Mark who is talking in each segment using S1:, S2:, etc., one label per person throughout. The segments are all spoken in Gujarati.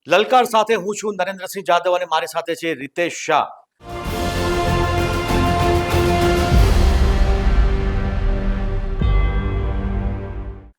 S1: લલકાર સાથે હું છું નરેન્દ્રસિંહ જાદવ અને મારી સાથે છે રીતેશ શાહ.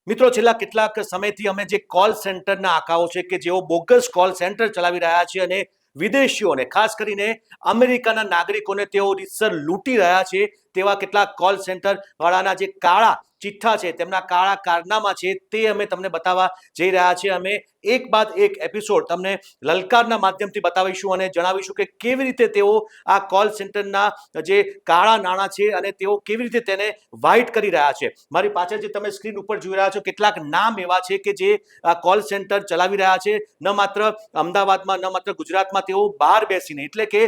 S1: મિત્રો, છેલ્લા કેટલાક સમયથી અમે જે કોલ સેન્ટરના આંકડાઓ છે કે જેઓ બોગસ કોલ સેન્ટર ચલાવી રહ્યા છે અને વિદેશીઓને, ખાસ કરીને અમેરિકાના નાગરિકોને તેઓ રીતસર લૂંટી રહ્યા છે, તેવા કેટલાક કોલ સેન્ટર વાળાના જે કાળા ચિઠ્ઠા છે, તેમના કાળા કારનામા છે, તે અમે તમને બતાવવા જઈ રહ્યા છીએ. અમે એક બાદ એક એપિસોડ તમને લલકારના માધ્યમથી બતાવીશું અને જણાવીશું કે કેવી રીતે તેઓ આ કોલ સેન્ટરના જે કાળા નાણાં છે અને તેઓ કેવી રીતે તેને વ્હાઇટ કરી રહ્યા છે. મારી પાછળ જે તમે સ્ક્રીન ઉપર જોઈ રહ્યા છો, કેટલાક નામ એવા છે કે જે આ કોલ સેન્ટર ચલાવી રહ્યા છે. ન માત્ર અમદાવાદમાં, ન માત્ર ગુજરાતમાં, તેઓ બહાર બેસીને, એટલે કે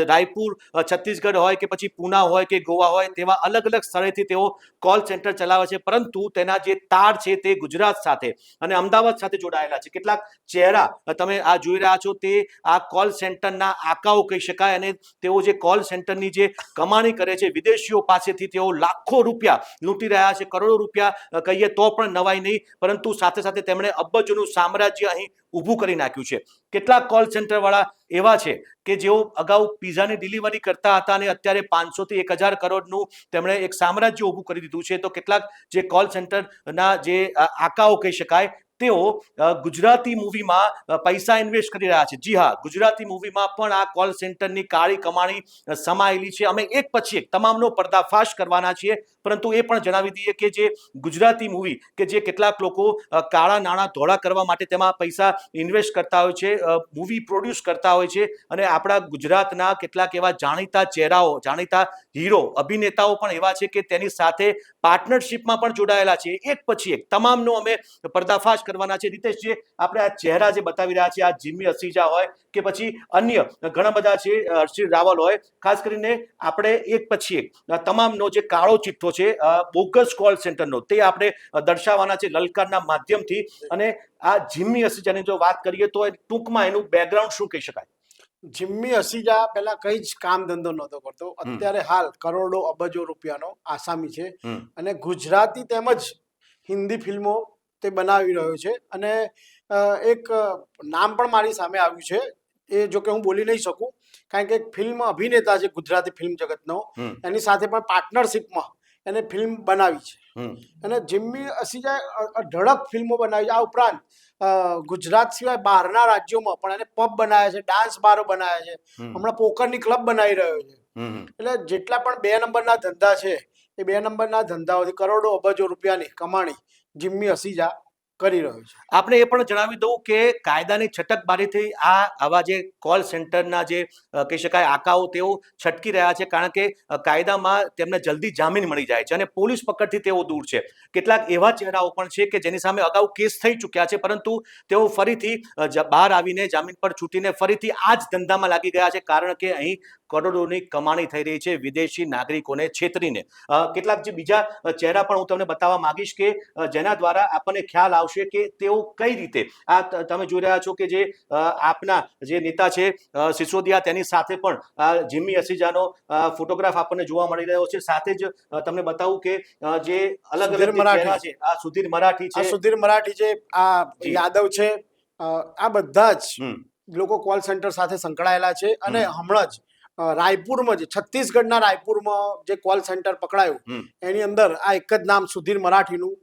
S1: રાયપુર, છત્તીસગઢ હોય કે પછી પૂના હોય કે ગોવા હોય, તેવા અલગ અલગ સ્થળેથી તેઓ કોલ સેન્ટર ચલાવે છે, પરંતુ તેના જે તાર છે તે ગુજરાત સાથે અને અમદાવાદ સાથે જોડાયેલા છે. કેટલાક ચહેરા તમે આ જોઈ રહ્યા છો, તે આ કોલ સેન્ટરના આકાઓ કહી શકાય. અને તેઓ જે કોલ સેન્ટરની જે કમાણી કરે છે વિદેશીઓ પાસેથી, તેઓ લાખો રૂપિયા લૂંટી રહ્યા છે, કરોડો રૂપિયા કહીએ તો પણ નવાઈ નહીં, પરંતુ સાથે સાથે તેમણે અબજોનું સામ્રાજ્ય અહીં ઊભું કરી નાખ્યું છે. કેટલાક કોલ સેન્ટર વાળા એવા છે કે જેઓ અગાઉ પીઝાની ડિલિવરી કરતા હતા અને અત્યારે 500 થી 1000 કરોડનું તેમણે એક સામ્રાજ્ય ઊભું કરી દીધું છે. તો કેટલાક જે કોલ સેન્ટરના જે આકાઓ કહી શકાય, તેઓ ગુજરાતી મૂવીમાં પૈસા ઇન્વેસ્ટ કરી રહ્યા છે. જી હા, ગુજરાતી મૂવીમાં પણ આ કોલ સેન્ટરની કાળી કમાણી સમાયેલી છે. અમે એક પછી એક તમામનો પર્દાફાશ કરવાના છીએ, પરંતુ એ પણ જણાવી દઈએ કે જે ગુજરાતી મૂવી કે જે કેટલાક લોકો કાળા નાણાં ધોળા કરવા માટે તેમાં પૈસા ઇન્વેસ્ટ કરતા હોય છે, મૂવી પ્રોડ્યુસ કરતા હોય છે, અને આપણા ગુજરાતના કેટલાક એવા જાણીતા ચહેરાઓ, જાણીતા હીરો, અભિનેતાઓ પણ એવા છે કે તેની સાથે પાર્ટનરશિપમાં પણ જોડાયેલા છે. એક પછી એક તમામનો અમે પર્દાફાશ કરવાના છે. રીતેશજી, આપણે આ ચહેરા જે બતાવી રહ્યા છે, આ જીમ્મી અસીજા હોય કે પછી અન્ય ઘણા બધા છે, હર્ષિલ રાવલ હોય, ખાસ કરીને આપણે એક પછી એક તમામનો જે કાળો ચિઠ્ઠો છે બોગસ કોલ સેન્ટરનો, તે આપણે દર્શાવવાના છે લલકારના માધ્યમથી. અને આ જીમ્મી અસીજાની જો વાત કરીએ તો ટૂંકમાં એનું બેકગ્રાઉન્ડ શું કહી શકાય?
S2: જીમ્મી અસીજા પહેલા કઈ જ કામ ધંધો નહોતો કરતો. અત્યારે હાલ કરોડો અબજો રૂપિયાનો આસામી છે અને ગુજરાતી તેમજ હિન્દી ફિલ્મો તે બનાવી રહ્યો છે. અને એક નામ પણ મારી સામે આવ્યું છે, એ જો કે હું બોલી નહીં શકું, કારણ કે એક ફિલ્મ અભિનેતા છે ગુજરાતી ફિલ્મ જગતનો, એની સાથે પણ પાર્ટનરશિપમાં એને ફિલ્મ બનાવી છે. અને જીમ્મી અસીજાએ અઢળક ફિલ્મો બનાવી છે. આ ઉપરાંત ગુજરાત સિવાય બહારના રાજ્યોમાં પણ એને પબ બનાવ્યા છે, ડાન્સ બારો બનાવ્યા છે, હમણાં પોકરની ક્લબ બનાવી રહ્યો છે. એટલે જેટલા પણ 2 નંબરના ધંધા છે, એ 2 નંબરના ધંધાઓથી કરોડો અબજો રૂપિયાની કમાણી જીમ્મી અસીજા કરી રહ્યો છે.
S1: આપણે એ પણ જણાવી દઉં કે કાયદાની છટકબારીથી આવા જે કોલ સેન્ટરના જે કહી શકાય આકાઓ, તેઓ છટકી રહ્યા છે, કારણ કે કાયદામાં તેમને જલ્દી જામીન મળી જાય છે અને પોલીસ પકડથી તેઓ દૂર છે. કેટલાક એવા ચહેરાઓ પણ છે કે જેની સામે અગાઉ કેસ થઈ ચૂક્યા છે, પરંતુ તેઓ ફરીથી બહાર આવીને જામીન પર છૂટીને ફરીથી આ જ ધંધામાં લાગી ગયા છે, કારણ કે અહીં કરોડોની કમાણી થઈ રહી છે વિદેશી નાગરિકોને છેતરીને. કેટલાક જે બીજા ચહેરા પણ હું તમને બતાવવા માંગીશ કે જેના દ્વારા આપણને ખ્યાલ આવશે કે તેઓ કઈ રીતે, આ તમે જોઈ રહ્યા છો કે જે આપના જે નેતા છે સિસોદિયા, તેની સાથે પણ જીમ્મી અસીજાનો ફોટોગ્રાફ આપણને જોવા મળી રહ્યો છે. સાથે જ તમને બતાવું કે જે અલગ અલગ ચહેરા છે, આ સુધીર મરાઠી છે,
S2: સુધીર મરાઠી છે, આ યાદવ છે, આ બધા જ લોકો કોલ સેન્ટર સાથે સંકળાયેલા છે. અને હમણાં જ રાયપુરમાં, જે છત્તીસગઢના રાયપુરમાં જે કોલ સેન્ટર પકડાયું, એની અંદર આ એક જ નામ સુધીર મરાઠીનું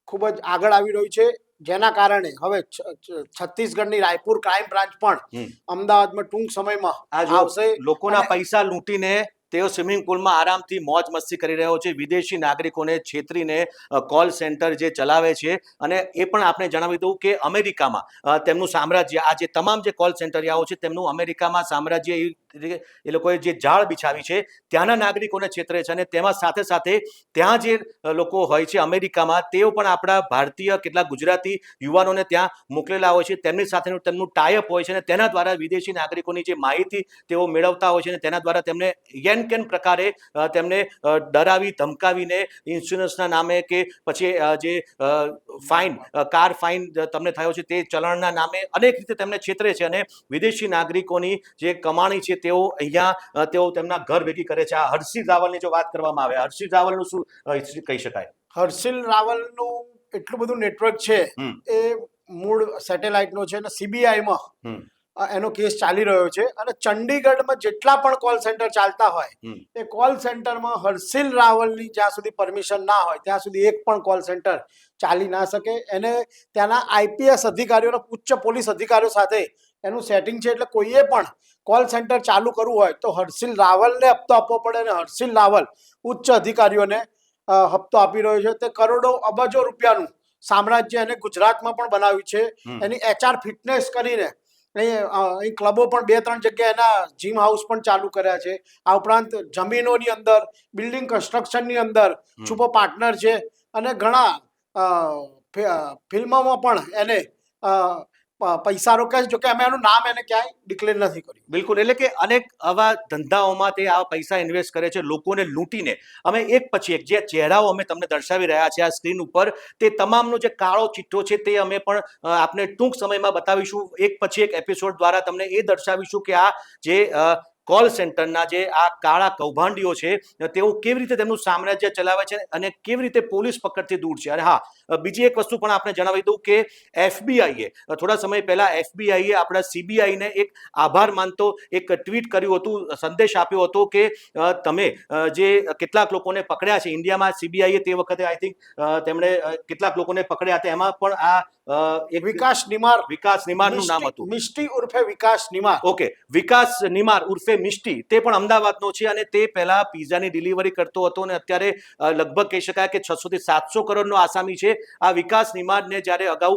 S2: ખૂબ જ આગળ આવી રહ્યું છે, જેના કારણે હવે છત્તીસગઢની રાયપુર ક્રાઇમ બ્રાન્ચ પણ અમદાવાદમાં ટૂંક સમયમાં આવશે.
S1: લોકોના પૈસા લૂંટીને તેઓ સ્વિમિંગ પુલમાં આરામથી મોજ મસ્તી કરી રહ્યો છે, વિદેશી નાગરિકોને છેતરીને કોલ સેન્ટર જે ચલાવે છે. અને એ પણ આપણે જણાવી દઉં કે અમેરિકામાં તેમનું સામ્રાજ્ય, આ જે તમામ જે કોલ સેન્ટરિયાઓ છે, તેમનું અમેરિકામાં સામ્રાજ્ય એ લોકોએ જે જાળ બિછાવી છે, ત્યાંના નાગરિકોને છેતરે છે. અને તેમાં સાથે સાથે ત્યાં જે લોકો હોય છે અમેરિકામાં, તેઓ પણ આપણા ભારતીય કેટલાક ગુજરાતી યુવાનોને ત્યાં મોકલેલા હોય છે, તેમની સાથેનું તેમનું ટાઈઅપ હોય છે, અને તેના દ્વારા વિદેશી નાગરિકોની જે માહિતી તેઓ મેળવતા હોય છે, અને તેના દ્વારા તેમને કેન પ્રકારે તેમને ડરાવી ધમકાવીને ઇન્સ્યોરન્સના નામે કે પછી જે ફાઇન, કાર ફાઇન તમને થયો છે તે ચલણના નામે અનેક રીતે તેમને છેતરે છે. અને વિદેશી નાગરિકોની જે કમાણી છે તેઓ અહીંયા તેઓ તેમના ઘર ભેગી કરે છે. આ હર્ષિલ રાવલની જો વાત કરવામાં આવે, હર્ષિલ રાવલનું શું કહી શકાય?
S2: હર્ષિલ રાવલનું એટલું બધું નેટવર્ક છે, એ મૂળ સેટેલાઇટનો છે અને સીબીઆઈમાં
S1: હમ,
S2: એનો કેસ ચાલી રહ્યો છે. અને ચંડીગઢમાં જેટલા પણ કોલ સેન્ટર ચાલતા હોય
S1: હમ.
S2: એ કોલ સેન્ટરમાં હર્ષિલ રાવલની જ્યાં સુધી પરમિશન ના હોય ત્યાં સુધી એક પણ કોલ સેન્ટર ચાલી ના શકે. એને ત્યાંના આઈપીએસ અધિકારીઓના ઉચ્ચ પોલીસ અધિકારીઓ સાથે એનું સેટિંગ છે. એટલે કોઈએ પણ કોલ સેન્ટર ચાલુ કરવું હોય તો હર્ષિલ રાવલને હપ્તો આપવો પડે. અને હર્ષિલ રાવલ ઉચ્ચ અધિકારીઓને હપ્તો આપી રહ્યો છે. તે કરોડો અબજો રૂપિયાનું સામ્રાજ્ય એને ગુજરાતમાં પણ બનાવ્યું છે. એની એચઆર ફિટનેસ કરીને અહીં ક્લબો પણ 2-3 જગ્યાએ એના જીમ હાઉસ પણ ચાલુ કર્યા છે. આ ઉપરાંત જમીનોની અંદર, બિલ્ડિંગ કન્સ્ટ્રક્શનની અંદર છુપો પાર્ટનર છે. અને ઘણા ફિલ્મોમાં પણ એને પૈસા રોક્યા છે. જોકે અમે એનું નામ એને ક્યાંય ડિક્લેર નથી કર્યું.
S1: બિલકુલ, એટલે કે અનેક આવા ધંધાઓમાં તે આ પૈસા ઇન્વેસ્ટ કરે છે, લોકોને લૂંટીને. અમે એક પછી એક જે ચહેરાઓ અમે તમને દર્શાવી રહ્યા છે આ સ્ક્રીન ઉપર, તે તમામનો જે કાળો ચિઠ્ઠો છે તે અમે પણ આપને ટૂંક સમયમાં બતાવીશું. એક પછી એક એપિસોડ દ્વારા તમને એ દર્શાવીશું કે આ જે કોલ સેન્ટરના જે આ કાળા કૌભાંડીઓ છે તેઓ કેવી રીતે તેમનું સામ્રાજ્ય ચલાવે છે અને કેવી રીતે પોલીસ પકડથી દૂર છે. અને હા, બીજી એક વસ્તુ પણ આપણે જણાવી દઉં કે એફબીઆઈએ થોડા સમય પહેલા એફબીઆઈએ આપણા સીબીઆઈને એક આભાર માનતો એક ટ્વીટ કર્યું હતું, સંદેશ આપ્યો હતો કે તમે જે કેટલાક લોકોને પકડ્યા છે ઇન્ડિયામાં, સીબીઆઈએ તે વખતે આઈ થિંક તેમણે કેટલાક લોકોને પકડ્યા હતા. એમાં પણ આ એક
S2: વિકાસ
S1: નિમારનું નામ હતું.
S2: મિસ્ટી ઉર્ફે વિકાસ નિમાર.
S1: ઓકે, વિકાસ નિમાર ઉર્ફે મિસ્ટી, તે પણ અમદાવાદનો છે અને તે પહેલા પિઝાની ડિલિવરી કરતો હતો અને અત્યારે લગભગ કહી શકાય કે 600 થી 700 કરોડનો આસામી છે. આ વિકાસ નિમારને જ્યારે અગાઉ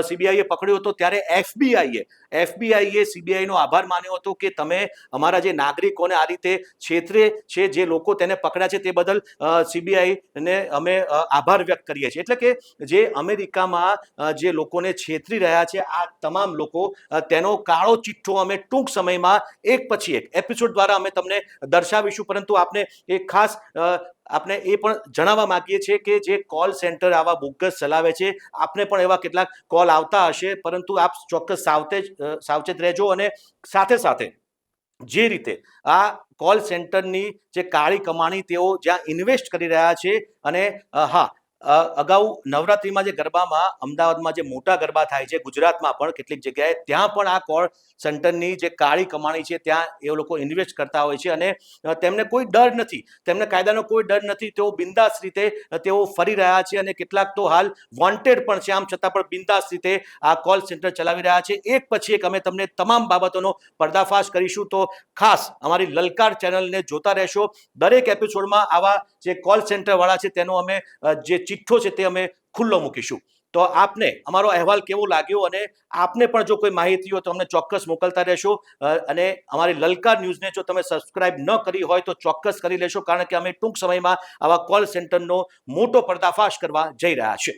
S1: સીબીઆઈએ પકડ્યો હતો ત્યારે એફબીઆઈએ સીબીઆઈનો આભાર માન્યો હતો કે તમે અમારા જે નાગરિકોને આ રીતે છેતરે છે, જે લોકો તેને પકડ્યા છે તે બદલ સીબીઆઈને અમે આભાર વ્યક્ત કરીએ છીએ. એટલે કે જે અમેરિકામાં જે લોકોને છેતરી રહ્યા છે આ તમામ લોકો, તેનો કાળો ચિઠ્ઠો અમે ટૂંક સમયમાં એક પછી એક એપિસોડ દ્વારા અમે તમને દર્શાવીશું. પરંતુ આપને એક ખાસ આપણે એ પણ જણાવવા માંગીએ છીએ કે જે કોલ સેન્ટર આવા બોગસ ચલાવે છે, આપને પણ એવા કેટલાક કોલ આવતા હશે, પરંતુ આપ ચોક્કસ સાવચેત રહેજો. અને સાથે સાથે જે રીતે આ કોલ સેન્ટરની જે કાળી કમાણી તેઓ જ્યાં ઇન્વેસ્ટ કરી રહ્યા છે, અને હા, અગાઉ નવરાત્રિમાં જે ગરબામાં અમદાવાદમાં જે મોટા ગરબા થાય છે, ગુજરાતમાં પણ કેટલીક જગ્યાએ, ત્યાં પણ આ કોલ સેન્ટરની જે કાળી કમાણી છે ત્યાં એ લોકો ઇન્વેસ્ટ કરતા હોય છે. અને તેમને કોઈ ડર નથી, તેમને કાયદાનો કોઈ ડર નથી. તેઓ બિંદાસ રીતે તેઓ ફરી રહ્યા છે અને કેટલાક તો હાલ વોન્ટેડ પણ છે. આમ છતાં પણ બિંદાસ રીતે આ કોલ સેન્ટર ચલાવી રહ્યા છે. એક પછી એક અમે તમને તમામ બાબતોનો પર્દાફાશ કરીશું. તો ખાસ અમારી લલકાર ચેનલને જોતા રહેશો. દરેક એપિસોડમાં આવા જે કોલ સેન્ટર વાળા છે તેનો અમે જે ચિઠ્ઠો છે તે અમે ખુલ્લો મૂકીશું. તો આપને અમારો અહેવાલ કેવો લાગ્યો, અને આપને પણ જો કોઈ માહિતી હોય તો અમને ચોક્કસ મોકલતા રહેશો. અને અમારી લલકાર ન્યૂઝને જો તમે સબસ્ક્રાઇબ ન કરી હોય તો ચોક્કસ કરી લેશો, કારણ કે અમે ટૂંક સમયમાં આવા કોલ સેન્ટરનો મોટો પર્દાફાશ કરવા જઈ રહ્યા છે.